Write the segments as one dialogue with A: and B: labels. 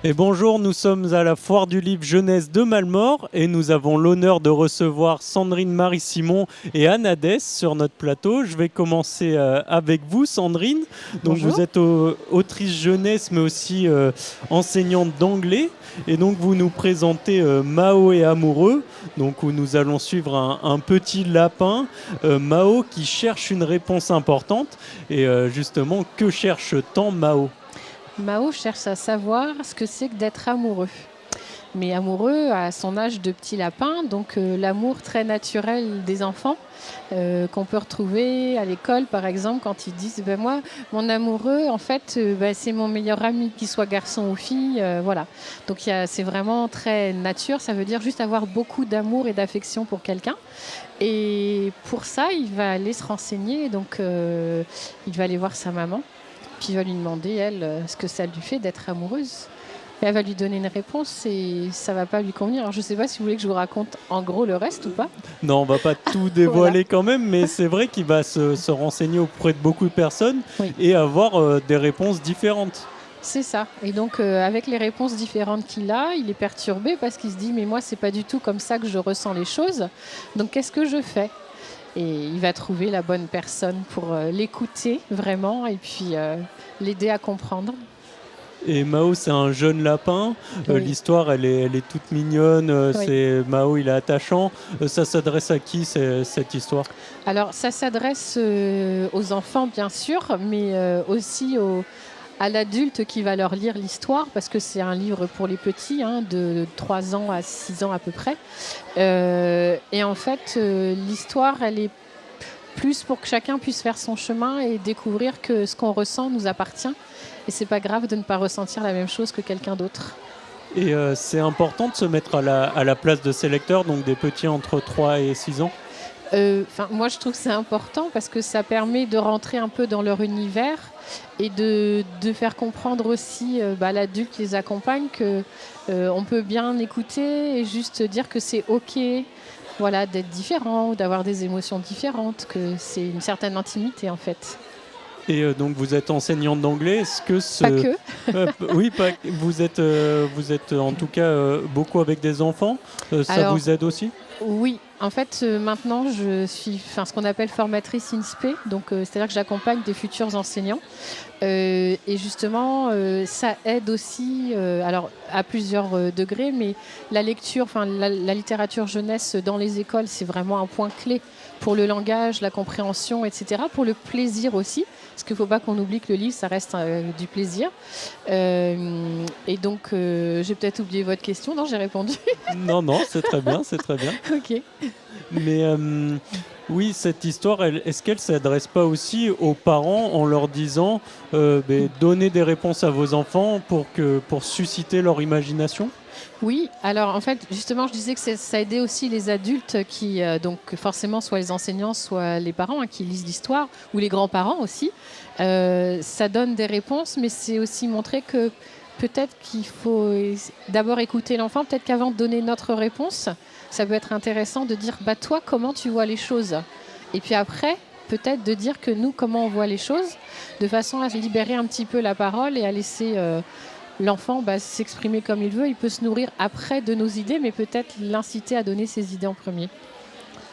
A: Et bonjour, nous sommes à la Foire du Livre Jeunesse de Malmort et nous avons l'honneur de recevoir Sandrine Marie-Simon et Anna Dess sur notre plateau. Je vais commencer avec vous, Sandrine. Donc vous
B: Bonjour.
A: êtes autrice jeunesse mais aussi enseignante d'anglais. Et donc vous nous présentez Mao et Amoureux, donc où nous allons suivre un petit lapin, Mao, qui cherche une réponse importante. Et justement, que cherche tant Mao?
B: Mao cherche à savoir ce que c'est que d'être amoureux. Mais amoureux à son âge de petit lapin, donc l'amour très naturel des enfants qu'on peut retrouver à l'école par exemple quand ils disent moi mon amoureux en fait c'est mon meilleur ami, qu'il soit garçon ou fille, voilà. Donc c'est vraiment très nature, ça veut dire juste avoir beaucoup d'amour et d'affection pour quelqu'un. Et pour ça il va aller se renseigner, donc il va aller voir sa maman. Puis il va lui demander, elle, ce que ça lui fait d'être amoureuse. Et elle va lui donner une réponse et ça va pas lui convenir. Alors je sais pas si vous voulez que je vous raconte en gros le reste ou pas.
A: Non, on va pas tout
B: Voilà.
A: dévoiler quand même, mais c'est vrai qu'il va se renseigner auprès de beaucoup de personnes
B: Oui,
A: et avoir des réponses différentes.
B: c'est ça. Et donc avec les réponses différentes qu'il a, il est perturbé parce qu'il se dit mais moi c'est pas du tout comme ça que je ressens les choses. Donc qu'est-ce que je fais? Et il va trouver la bonne personne pour l'écouter vraiment et puis l'aider à comprendre.
A: Et Mao, c'est un jeune lapin.
B: Oui.
A: L'histoire, elle est toute mignonne.
B: Oui.
A: C'est Mao, il est attachant. Ça s'adresse à qui cette histoire?
B: Alors ça s'adresse aux enfants bien sûr, mais aussi à l'adulte qui va leur lire l'histoire, parce que c'est un livre pour les petits, hein, de 3 ans à 6 ans à peu près. Et en fait, l'histoire, elle est plus pour que chacun puisse faire son chemin et découvrir que ce qu'on ressent nous appartient. Et c'est pas grave de ne pas ressentir la même chose que quelqu'un d'autre.
A: Et c'est important de se mettre à la place de ses lecteurs, donc des petits entre 3 et 6 ans.
B: Moi, je trouve que c'est important parce que ça permet de rentrer un peu dans leur univers et de faire comprendre aussi à l'adulte qui les accompagne que on peut bien écouter et juste dire que c'est OK, voilà, d'être différent ou d'avoir des émotions différentes, que c'est une certaine intimité en fait.
A: Et donc vous êtes enseignante d'anglais. Est-ce que
B: Pas que.
A: oui, vous êtes en tout cas beaucoup avec des enfants. Ça
B: Alors,
A: vous aide aussi?
B: oui, en fait, maintenant, je suis ce qu'on appelle formatrice INSPE, donc c'est-à-dire que j'accompagne des futurs enseignants. Et justement, ça aide aussi, alors à plusieurs degrés, mais la lecture, la littérature jeunesse dans les écoles, c'est vraiment un point clé pour le langage, la compréhension, etc., pour le plaisir aussi, parce qu'il ne faut pas qu'on oublie que le livre, ça reste du plaisir. Et donc, j'ai peut-être oublié votre question, non, j'ai répondu.
A: Non, non, c'est très bien, c'est très bien.
B: Ok.
A: Mais oui, cette histoire, est-ce qu'elle s'adresse pas aussi aux parents en leur disant donnez des réponses à vos enfants pour susciter leur imagination?
B: Oui, alors en fait, justement, je disais que ça aidait aussi les adultes qui, donc forcément, soit les enseignants, soit les parents qui lisent l'histoire, ou les grands-parents aussi. Ça donne des réponses, mais c'est aussi montrer que peut-être qu'il faut d'abord écouter l'enfant, peut-être qu'avant de donner notre réponse, ça peut être intéressant de dire, bah toi, comment tu vois les choses? Et puis après, peut-être de dire que nous, comment on voit les choses, de façon à libérer un petit peu la parole et à laisser l'enfant s'exprimer comme il veut. Il peut se nourrir après de nos idées, mais peut-être l'inciter à donner ses idées en premier.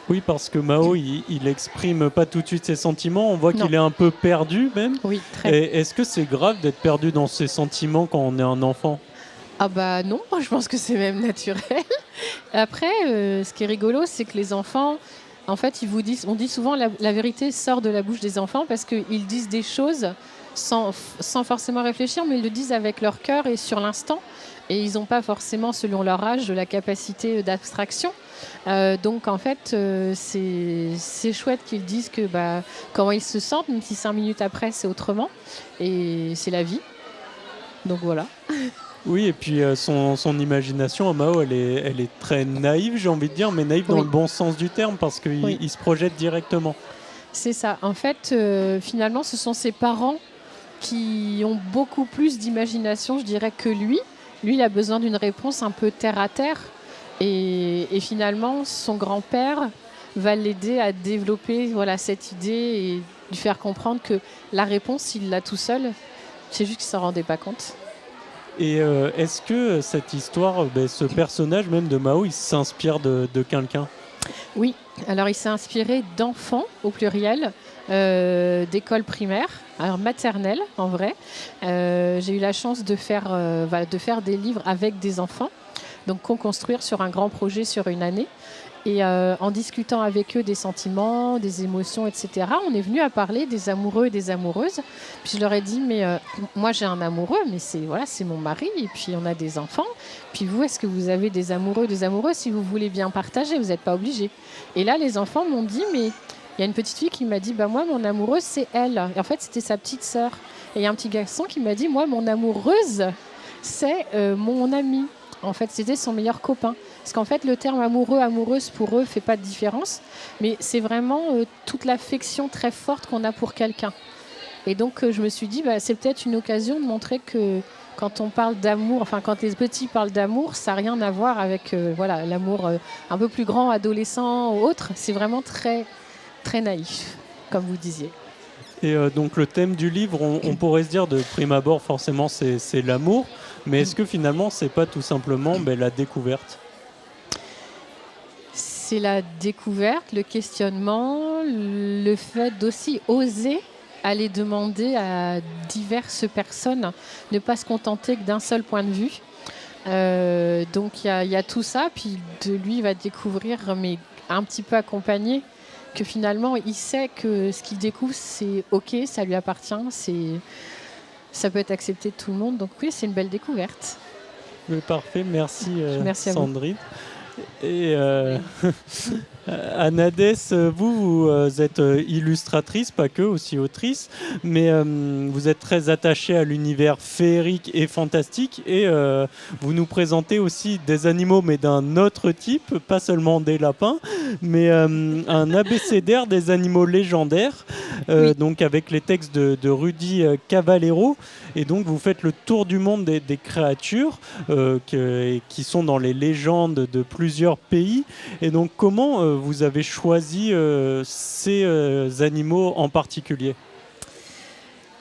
A: Oui, parce que Mao, il exprime pas tout de suite ses sentiments. On voit
B: Non,
A: qu'il est un peu perdu même.
B: oui, très.
A: Et est-ce que c'est grave d'être perdu dans ses sentiments quand on est un enfant?
B: Ah bah non, je pense que c'est même naturel. Après, ce qui est rigolo, c'est que les enfants, en fait, on dit souvent la vérité sort de la bouche des enfants parce qu'ils disent des choses sans forcément réfléchir, mais ils le disent avec leur cœur et sur l'instant. Et ils n'ont pas forcément, selon leur âge, la capacité d'abstraction. Donc en fait, c'est chouette qu'ils disent que comment ils se sentent, même si 5 minutes après, c'est autrement. Et c'est la vie. Donc voilà.
A: Oui, et puis son imagination à Mao, elle est très naïve, j'ai envie de dire, mais naïve dans
B: Oui,
A: le bon sens du terme, parce qu'il
B: oui.
A: il se projette directement.
B: C'est ça. En fait, finalement, ce sont ses parents qui ont beaucoup plus d'imagination, je dirais, que lui. Lui, il a besoin d'une réponse un peu terre à terre. Et finalement, son grand-père va l'aider à développer voilà, cette idée et lui faire comprendre que la réponse, il l'a tout seul. C'est juste qu'il ne s'en rendait pas compte.
A: Et est-ce que cette histoire, ce personnage même de Mao, il s'inspire de quelqu'un?
B: Oui, alors il s'est inspiré d'enfants, au pluriel, d'écoles primaires, alors maternelles en vrai. J'ai eu la chance de faire des livres avec des enfants, donc co-construire sur un grand projet sur une année. Et en discutant avec eux des sentiments, des émotions, etc., on est venu à parler des amoureux et des amoureuses. Puis je leur ai dit, mais moi j'ai un amoureux, mais c'est mon mari, et puis on a des enfants. Puis vous, est-ce que vous avez des amoureux, des amoureuses? Si vous voulez bien partager, vous n'êtes pas obligés. Et là, les enfants m'ont dit, mais il y a une petite fille qui m'a dit, moi, mon amoureuse, c'est elle. Et en fait, c'était sa petite sœur. Et il y a un petit garçon qui m'a dit, moi, mon amoureuse, c'est mon ami. En fait, c'était son meilleur copain. Parce qu'en fait, le terme amoureux, amoureuse, pour eux, ne fait pas de différence. Mais c'est vraiment toute l'affection très forte qu'on a pour quelqu'un. Et donc, je me suis dit, c'est peut-être une occasion de montrer que quand on parle d'amour, enfin, quand les petits parlent d'amour, ça n'a rien à voir avec l'amour un peu plus grand, adolescent ou autre. C'est vraiment très, très naïf, comme vous disiez.
A: Et donc le thème du livre, on pourrait se dire de prime abord, forcément, c'est l'amour. Mais est-ce que finalement, c'est pas tout simplement la découverte?
B: C'est la découverte, le questionnement, le fait d'aussi oser aller demander à diverses personnes, ne pas se contenter que d'un seul point de vue. Donc il y a tout ça, puis de lui il va découvrir, mais un petit peu accompagné, que finalement il sait que ce qu'il découvre c'est ok, ça lui appartient, ça peut être accepté de tout le monde. Donc oui, c'est une belle découverte.
A: Parfait, merci,
B: Merci
A: Sandrine. Et Anades, vous êtes illustratrice, pas que, aussi autrice, mais vous êtes très attachée à l'univers féerique et fantastique, et vous nous présentez aussi des animaux, mais d'un autre type, pas seulement des lapins, mais un abécédaire des animaux légendaires,
B: Oui.
A: donc avec les textes de Rudy Cavallero, et donc vous faites le tour du monde des créatures qui sont dans les légendes de plusieurs pays. Et donc comment vous avez choisi ces animaux en particulier?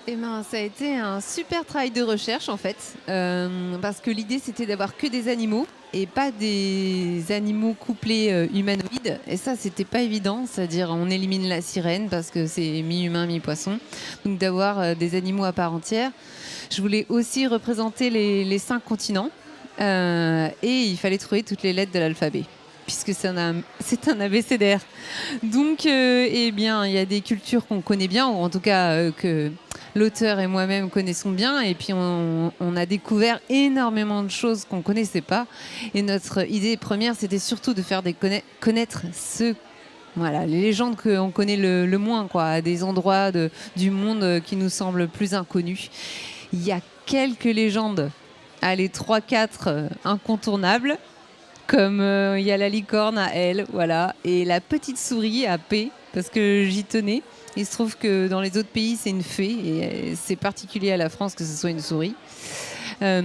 C: Ça a été un super travail de recherche en fait, parce que l'idée c'était d'avoir que des animaux et pas des animaux couplés humanoïdes. Et ça, c'était pas évident, c'est-à-dire on élimine la sirène parce que c'est mi-humain, mi-poisson. Donc d'avoir des animaux à part entière. Je voulais aussi représenter les 5 continents et il fallait trouver toutes les lettres de l'alphabet, puisque c'est un abécédaire. Donc, il y a des cultures qu'on connaît bien, ou en tout cas que l'auteur et moi-même connaissons bien, et puis on a découvert énormément de choses qu'on ne connaissait pas. Et notre idée première, c'était surtout de faire connaître les légendes qu'on connaît le moins, quoi, des endroits du monde qui nous semblent plus inconnus. Il y a quelques légendes, allez, 3-4 incontournables, comme il y a la licorne à L, voilà, et la petite souris à P, parce que j'y tenais. Il se trouve que dans les autres pays, c'est une fée, et c'est particulier à la France que ce soit une souris. Ça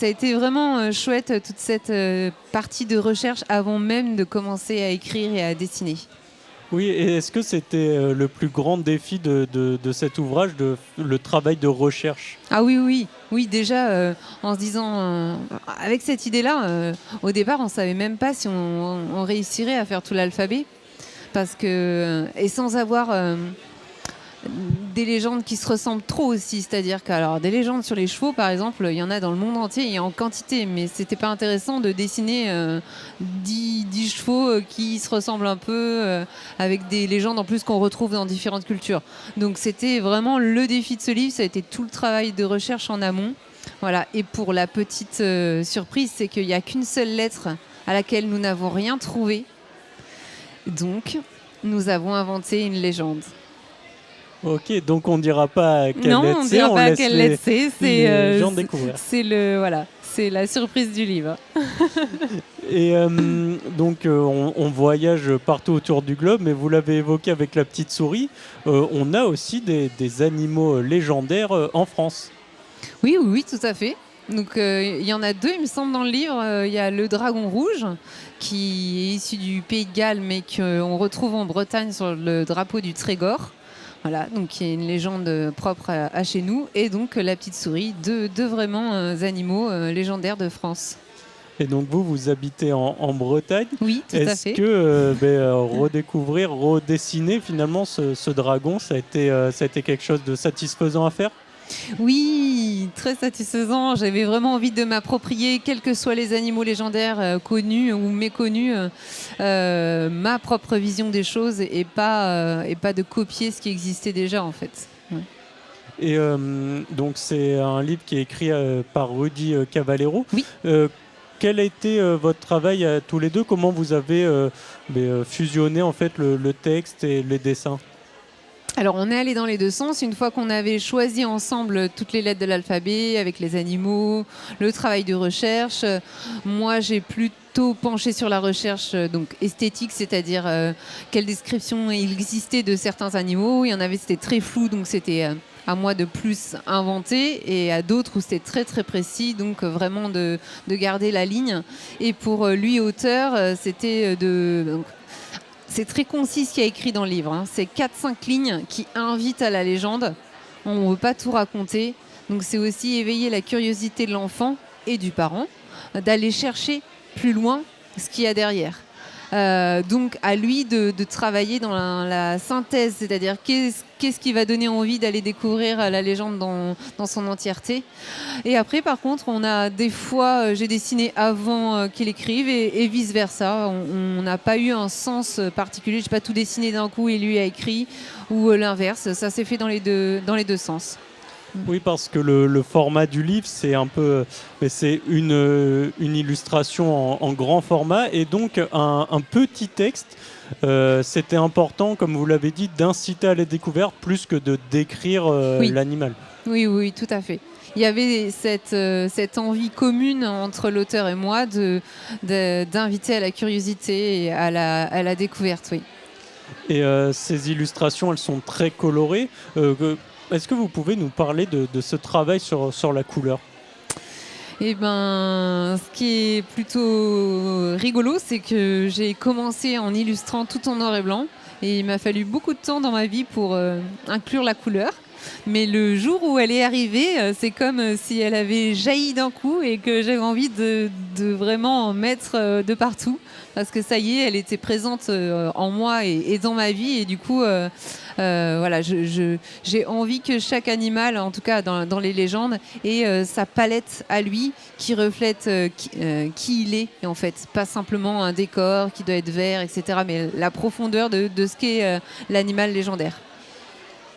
C: a été vraiment chouette, toute cette partie de recherche, avant même de commencer à écrire et à dessiner.
A: Oui, et est-ce que c'était le plus grand défi de cet ouvrage, le travail de recherche?
C: Ah oui, déjà, en se disant, avec cette idée-là, au départ, on ne savait même pas si on réussirait à faire tout l'alphabet, parce que, et sans avoir des légendes qui se ressemblent trop aussi, c'est-à-dire que des légendes sur les chevaux par exemple, il y en a dans le monde entier, il y a en quantité, mais c'était pas intéressant de dessiner 10 chevaux qui se ressemblent un peu avec des légendes en plus qu'on retrouve dans différentes cultures. Donc c'était vraiment le défi de ce livre, ça a été tout le travail de recherche en amont. Voilà. Et pour la petite surprise, c'est qu'il n'y a qu'une seule lettre à laquelle nous n'avons rien trouvé, donc nous avons inventé une légende.
A: Ok, donc on ne dira pas quelle lettre c'est.
C: Non, on ne dira pas quelle lettre c'est. C'est la surprise du livre.
A: Et donc on voyage partout autour du globe, mais vous l'avez évoqué avec la petite souris, on a aussi des animaux légendaires en France.
C: Oui, tout à fait. Donc il y en a 2, il me semble, dans le livre. Il y a le dragon rouge, qui est issu du Pays de Galles, mais qu'on retrouve en Bretagne sur le drapeau du Trégor. Voilà, donc il y a une légende propre à chez nous, et donc la petite souris, deux vraiment animaux légendaires de France.
A: Et donc vous habitez en Bretagne.
C: Oui, tout à
A: Est-ce
C: fait.
A: que redécouvrir, redessiner finalement ce dragon, ça a été quelque chose de satisfaisant à faire?
C: Oui, très satisfaisant. J'avais vraiment envie de m'approprier, quels que soient les animaux légendaires connus ou méconnus, ma propre vision des choses et pas de copier ce qui existait déjà en fait. Ouais.
A: Et donc c'est un livre qui est écrit par Rudy Cavallero.
C: Oui.
A: Quel a été votre travail à tous les deux? Comment vous avez fusionné en fait le texte et les dessins?
C: Alors on est allé dans les deux sens. Une fois qu'on avait choisi ensemble toutes les lettres de l'alphabet avec les animaux, le travail de recherche, moi j'ai plutôt penché sur la recherche donc esthétique, c'est-à-dire quelle description il existait de certains animaux. Il y en avait c'était très flou, donc c'était à moi de plus inventer, et à d'autres où c'était très très précis, donc vraiment de garder la ligne. Et pour lui, auteur, c'était c'est très concis ce qu'il y a écrit dans le livre. Hein. C'est 4-5 lignes qui invitent à la légende. On ne veut pas tout raconter. Donc c'est aussi éveiller la curiosité de l'enfant et du parent, d'aller chercher plus loin ce qu'il y a derrière. Donc à lui de travailler dans la synthèse, c'est-à-dire qu'est-ce qui va donner envie d'aller découvrir la légende dans son entièreté. Et après par contre on a des fois j'ai dessiné avant qu'il écrive et vice versa. On n'a pas eu un sens particulier, j'ai pas tout dessiné d'un coup et lui a écrit, ou l'inverse. Ça s'est fait dans les deux sens.
A: Oui, parce que le format du livre, c'est un peu, mais c'est une illustration en grand format, et donc un petit texte. C'était important, comme vous l'avez dit, d'inciter à la découverte plus que de décrire
C: Oui.
A: l'animal.
C: Oui, tout à fait. Il y avait cette envie commune entre l'auteur et moi d'inviter à la curiosité et à la découverte, oui.
A: Et ces illustrations, elles sont très colorées. Est-ce que vous pouvez nous parler de ce travail sur la couleur?
C: Eh ben, ce qui est plutôt rigolo, c'est que j'ai commencé en illustrant tout en noir et blanc, et il m'a fallu beaucoup de temps dans ma vie pour inclure la couleur. Mais le jour où elle est arrivée, c'est comme si elle avait jailli d'un coup et que j'avais envie de vraiment en mettre de partout. Parce que ça y est, elle était présente en moi et dans ma vie. Et du coup, voilà, j'ai envie que chaque animal, en tout cas dans les légendes, ait sa palette à lui qui reflète qui il est. Et en fait, pas simplement un décor qui doit être vert, etc. Mais la profondeur de ce qu'est l'animal légendaire.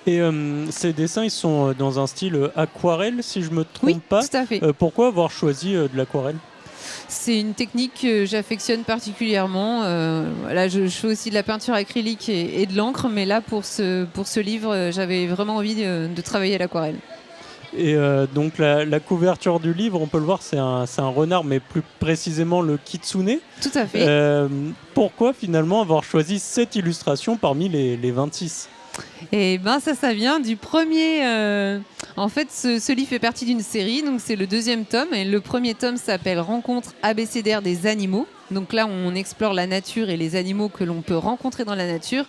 A: Et ces dessins, ils sont dans un style aquarelle, si je me trompe pas.
C: Tout à fait.
A: Pourquoi avoir choisi de l'aquarelle?
C: C'est une technique que j'affectionne particulièrement. Là, je fais aussi de la peinture acrylique et de l'encre, mais là, pour ce livre, j'avais vraiment envie de travailler à l'aquarelle.
A: Et donc la couverture du livre, on peut le voir, c'est un renard, mais plus précisément le kitsune.
C: Tout à fait.
A: Pourquoi finalement avoir choisi cette illustration parmi les 26?
C: Et ben ça vient du premier. En fait, ce livre fait partie d'une série, donc c'est le 2e tome, et le premier tome s'appelle Rencontre abécédaire des animaux. Donc là, on explore la nature et les animaux que l'on peut rencontrer dans la nature.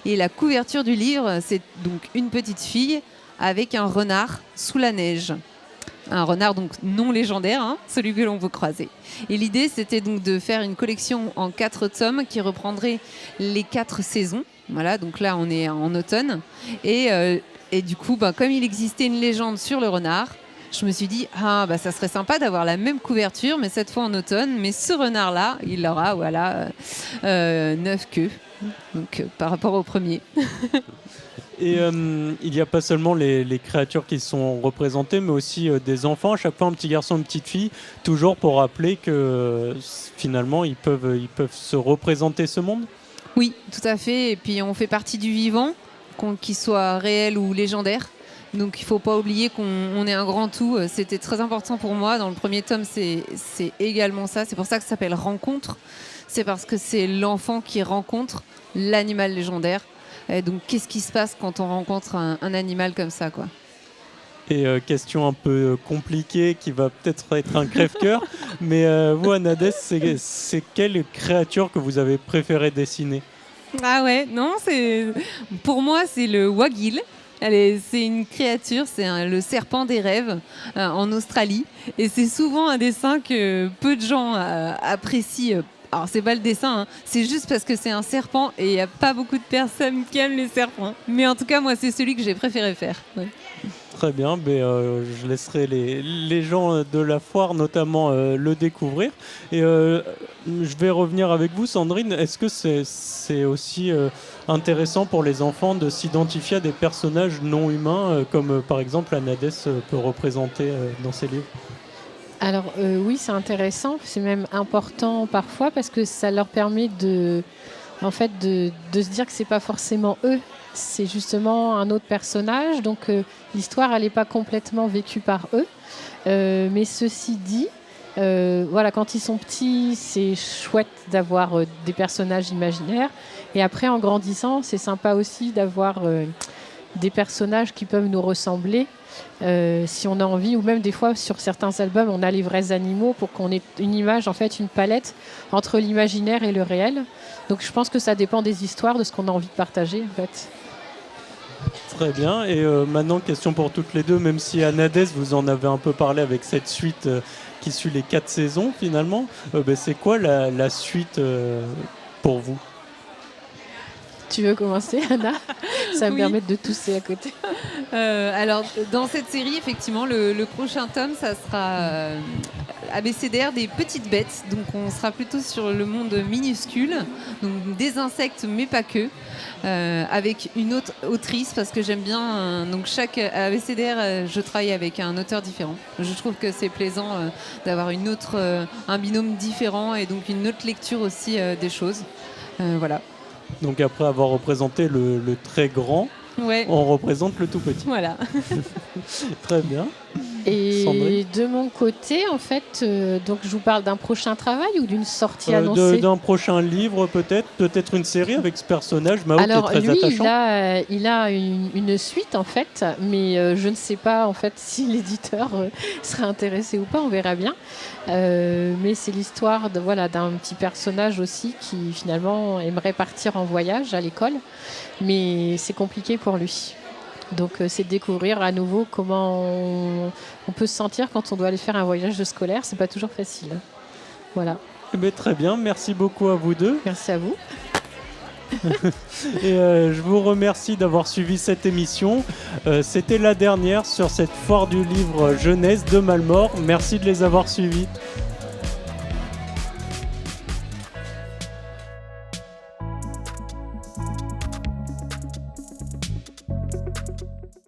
C: Et la couverture du livre, c'est donc une petite fille avec un renard sous la neige. Un renard donc non légendaire, hein, celui que l'on peut croiser. Et l'idée, c'était donc de faire une collection en 4 tomes qui reprendrait les 4 saisons. Voilà, donc là, on est en automne. Et du coup, comme il existait une légende sur le renard, je me suis dit, ça serait sympa d'avoir la même couverture, mais cette fois en automne. Mais ce renard-là, il aura 9 queues, donc par rapport au premier.
A: Et il n'y a pas seulement les créatures qui sont représentées, mais aussi des enfants, à chaque fois un petit garçon, une petite fille, toujours pour rappeler que finalement, ils peuvent se représenter ce monde.
C: Oui, tout à fait. Et puis on fait partie du vivant, qu'il soit réel ou légendaire. Donc il ne faut pas oublier qu'on est un grand tout. C'était très important pour moi. Dans le premier tome, c'est également ça. C'est pour ça que ça s'appelle Rencontre. C'est parce que c'est l'enfant qui rencontre l'animal légendaire. Et donc qu'est-ce qui se passe quand on rencontre un animal comme ça, quoi.
A: Et question un peu compliquée qui va peut-être être un crève-cœur, mais vous, Anades, c'est quelle créature que vous avez préféré dessiner?
C: Ah ouais, non, pour moi, c'est le wagil. C'est une créature, le serpent des rêves en Australie. Et c'est souvent un dessin que peu de gens apprécient. Alors, c'est pas le dessin, hein, c'est juste parce que c'est un serpent et il n'y a pas beaucoup de personnes qui aiment les serpents. Mais en tout cas, moi, c'est celui que j'ai préféré faire. Ouais.
A: Très bien, je laisserai les gens de la foire notamment le découvrir. Et je vais revenir avec vous, Sandrine. Est-ce que c'est aussi intéressant pour les enfants de s'identifier à des personnages non humains, comme par exemple Anades peut représenter dans ses livres ?
B: Alors oui, c'est intéressant, c'est même important parfois parce que ça leur permet de se dire que c'est pas forcément eux, c'est justement un autre personnage. Donc l'histoire, elle n'est pas complètement vécue par eux. Mais ceci dit, quand ils sont petits, c'est chouette d'avoir des personnages imaginaires. Et après, en grandissant, c'est sympa aussi d'avoir des personnages qui peuvent nous ressembler. Si on a envie, ou même des fois sur certains albums on a les vrais animaux pour qu'on ait une image, en fait une palette entre l'imaginaire et le réel. Donc je pense que ça dépend des histoires, de ce qu'on a envie de partager en fait.
A: Très bien, et maintenant question pour toutes les deux, même si Anades vous en avez un peu parlé avec cette suite qui suit les 4 saisons finalement, c'est quoi la suite pour vous ?
B: Tu veux commencer, Anna ? Ça va me
C: Oui.
B: permettre de tousser à côté.
C: Alors, dans cette série, effectivement, le prochain tome, ça sera ABCDR des petites bêtes. Donc, on sera plutôt sur le monde minuscule, donc des insectes, mais pas que, avec une autre autrice, parce que j'aime bien. Donc, chaque ABCDR, je travaille avec un auteur différent. Je trouve que c'est plaisant d'avoir un binôme différent et donc une autre lecture aussi des choses. Voilà.
A: Donc après avoir représenté le très grand,
C: Ouais.
A: on représente le tout petit.
C: Voilà.
A: Très bien.
B: Et
A: Sandrine ?
B: de mon côté, en fait, donc je vous parle d'un prochain travail ou d'une sortie annoncée ?
A: D'un prochain livre peut-être une série avec ce personnage, Mao,
B: Alors
A: qui est très
B: lui,
A: attachant.
B: il a une suite en fait, mais je ne sais pas en fait si l'éditeur sera intéressé ou pas, on verra bien. Mais c'est l'histoire d'un petit personnage aussi qui finalement aimerait partir en voyage à l'école, mais c'est compliqué pour lui. Donc c'est de découvrir à nouveau comment on peut se sentir quand on doit aller faire un voyage scolaire, c'est pas toujours facile. Voilà.
A: Très bien, merci beaucoup à vous deux.
B: Merci à vous.
A: Et je vous remercie d'avoir suivi cette émission. C'était la dernière sur cette foire du livre jeunesse de Malmort. Merci de les avoir suivis.